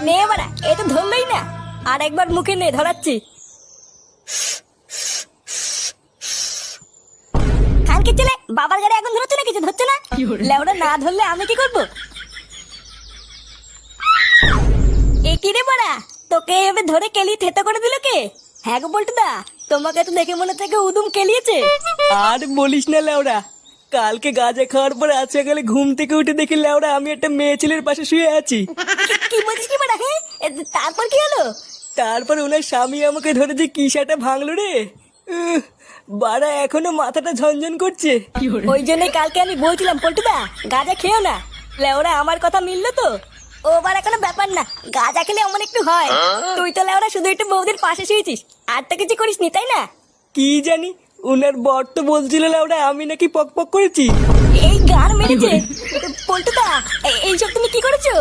নে বাড়া, এ তো ধরলই না। আর একবার মুখে নে, ধরাচ্ছি। খানকে ছেলে, বাবার গাড়ি এখন ধরছে না, কিছু ধরছে না। লেওরা না ধরলে আমি কি করবো? এ কি রে বাড়া, তোকে এভাবে ধরে কেলিয়ে থেতো করে দিল কে? হ্যাঁ গো পল্টুদা, তোমাকে তো দেখে মনে থেকে উদুম কেলিয়েছে। আর বলিস না লেওড়া, কালকে গাঁজা খাওয়ার পরে আজ সকালে ঘুম থেকে উঠে দেখি লেওড়া আমি একটা মেয়ে ছেলের পাশে শুয়ে আছি। কি বলছিস কি বাড়া? হ্যাঁ, তারপর কি হলো? তারপর ওনার স্বামী আমাকে ধরে যে কি সেটা ভাঙলো রে। উহ, বাড়া এখনো মাথাটা ঝনঝন করছে। ওই জন্যই কালকে আমি বলছিলাম পল্টুদা, গাঁজা খেও না। লেওরা আমার কথা মিললো তো। ও বাড়া কোনো ব্যাপার না, গাঁজা খেলে অমন একটু হয়। তুই তো লেওরা শুধু একটু বৌদির পাশে শুয়েছিস, আর তো কিছু করিস নি, তাই না? কি জানি, ওনার বর তো বলছিল লেওড়া আমি নাকি পক পক করেছি। এই গান মেরেছে। পল্টুদা, এইসব তুমি কি করেছো?